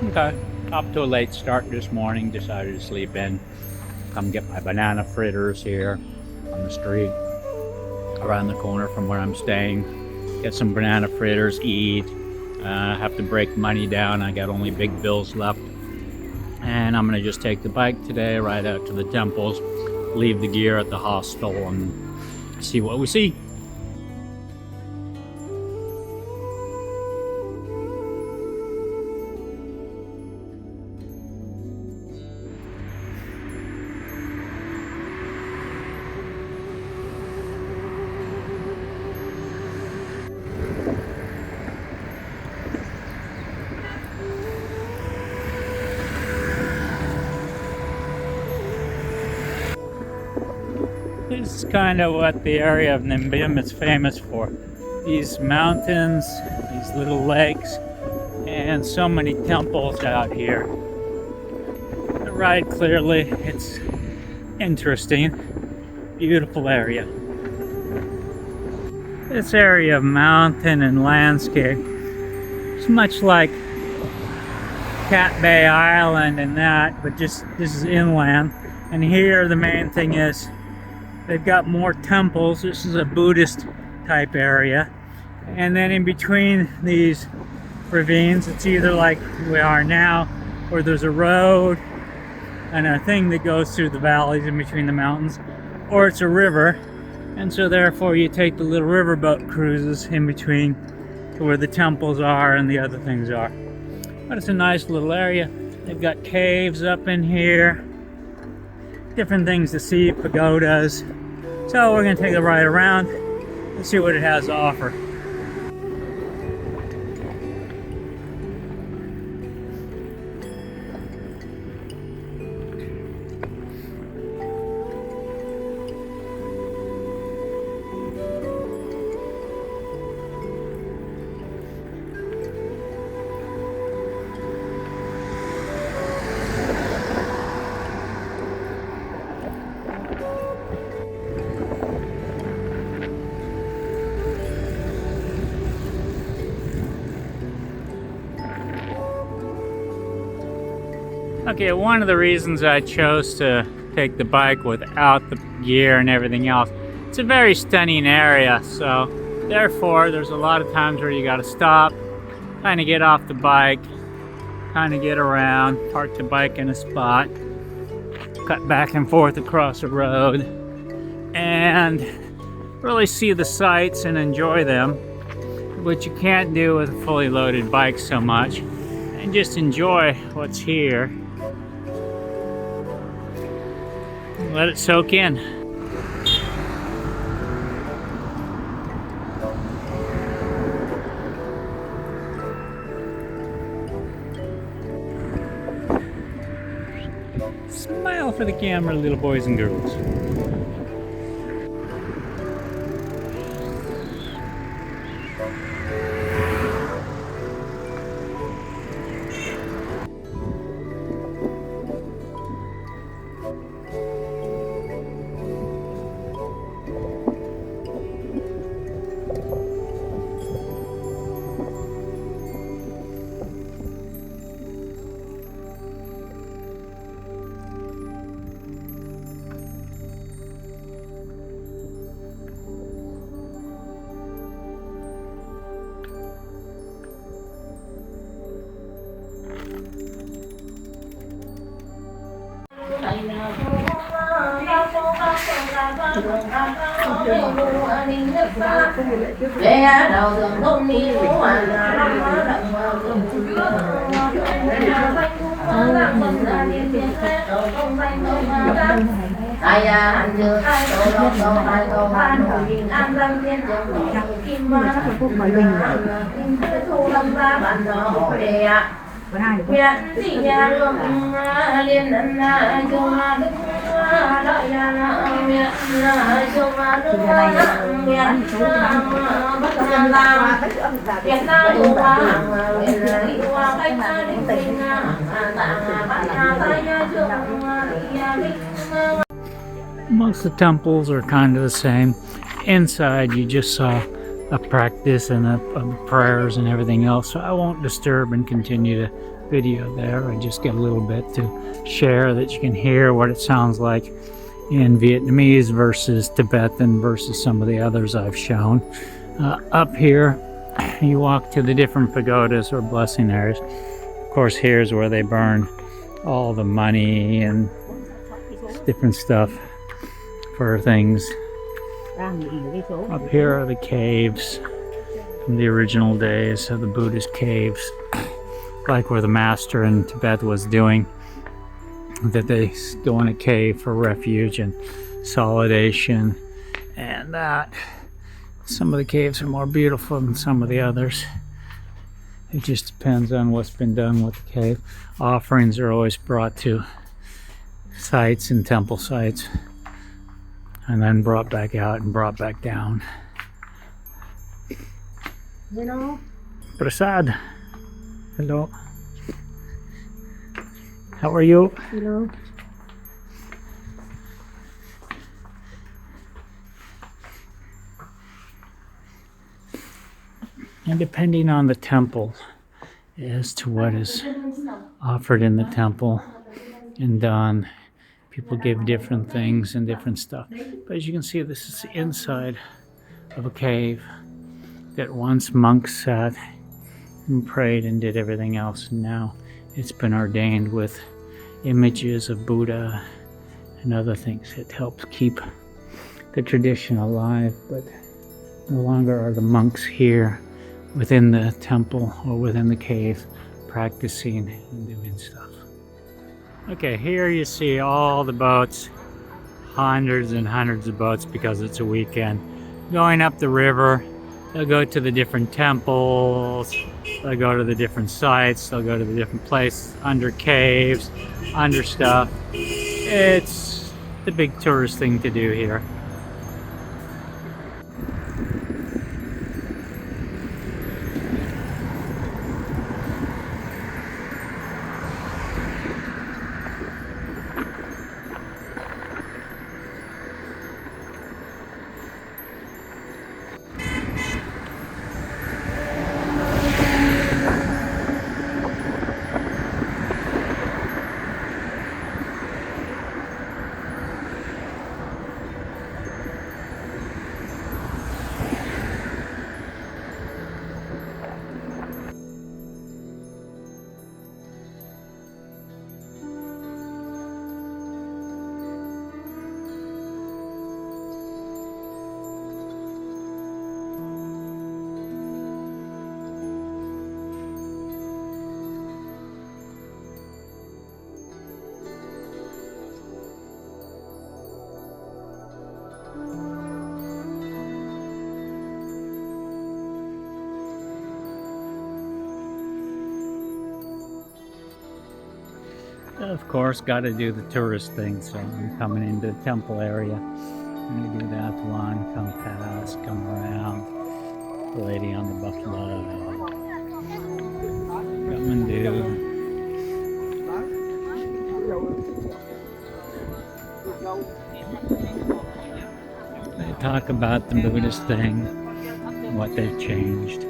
Okay. Up to a late start this morning. Decided to sleep in. Come get my banana fritters here on the street around the corner from where I'm staying. Get some banana fritters, eat. Have to break money down. I got only big bills left. And I'm gonna just take the bike today, ride out to the temples, leave the gear at the hostel, and see what we see. This is kind of what the area of Ninh is famous for. These mountains, these little lakes, and so many temples out here. The ride clearly, it's interesting, beautiful area. This area of mountain and landscape is much like Cat Bay Island and that, but just this is inland. And here the main thing is they've got more temples. This is a Buddhist type area. And then in between these ravines, it's either like we are now, where there's a road and a thing that goes through the valleys in between the mountains, or it's a river. And so therefore you take the little riverboat cruises in between to where the temples are and the other things are. But it's a nice little area. They've got caves up in here, different things to see, pagodas. So we're going to take a ride around and see what it has to offer. Okay, one of the reasons I chose to take the bike without the gear and everything else, it's a very stunning area, so therefore there's a lot of times where you gotta stop, kind of get off the bike, kind of get around, park the bike in a spot, cut back and forth across the road, and really see the sights and enjoy them, which you can't do with a fully loaded bike so much, and just enjoy what's here. Let it soak in. Smile for the camera, little boys and girls. Lẽ đầu thường không đi ngủ hoàn ai hành chưa ai đồ đâu đâu ai đồ ban hồi an lâm thiên trường kim ma kim thu lâm ra bản đồ đề huyện thị nhà đường liên ân chung đức lợi huyện chung đức huyện bắc nam la việt nam thu hoàng huyện thị hoa khách đinh tình tạng bát tây trường Most of the temples are kind of the same. Inside you just saw a practice and a prayers and everything else, so I won't disturb and continue to video there. I just get a little bit to share that you can hear what it sounds like in Vietnamese versus Tibetan versus some of the others I've shown. Up here, you walk to the different pagodas or blessing areas. Of course, here's where they burn all the money and different stuff for things. Up here are the caves from the original days of the Buddhist caves, like where the master in Tibet was doing, that they go in a cave for refuge and solidation, and that some of the caves are more beautiful than some of the others. It just depends on what's been done with the cave. Offerings are always brought to sites and temple sites and then brought back out and brought back down. Hello. Prasad. Hello. How are you? Hello. And depending on the temple as to what is offered in the temple and done, people give different things and different stuff. But as you can see, this is the inside of a cave that once monks sat and prayed and did everything else. And now it's been ordained with images of Buddha and other things. It helps keep the tradition alive, but no longer are the monks here within the temple or within the cave practicing and doing stuff. Okay, here you see all the boats, hundreds and hundreds of boats because it's a weekend, going up the river. They'll go to the different temples, they'll go to the different sites, they'll go to the different places, under caves, under stuff. It's the big tourist thing to do here. Of course, got to do the tourist thing, so I'm coming into the temple area. I'm going to do that one, come past, come around. The lady on the buffalo. Come and do. They talk about the Buddhist thing, what they've changed.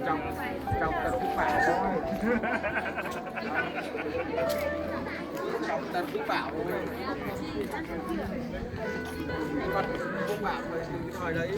trong trong tận phúc bảo thôi. Trong tận phúc bảo thôi. Còn phúc bảo rồi thì cái thời đấy.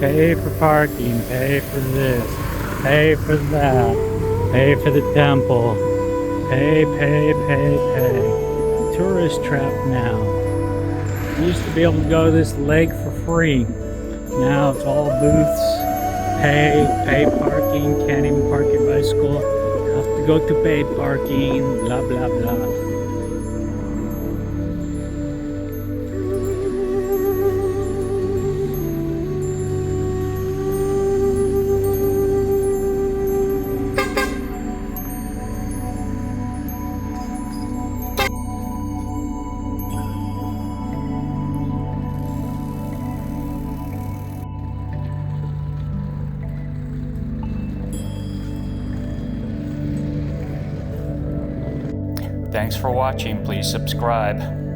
Pay for parking, pay for this, pay for that, pay for the temple, pay. Tourist trap now. We used to be able to go to this lake for free. Now it's all booths, pay parking, can't even park your bicycle, have to go to pay parking, blah blah blah. Thanks for watching. Please subscribe.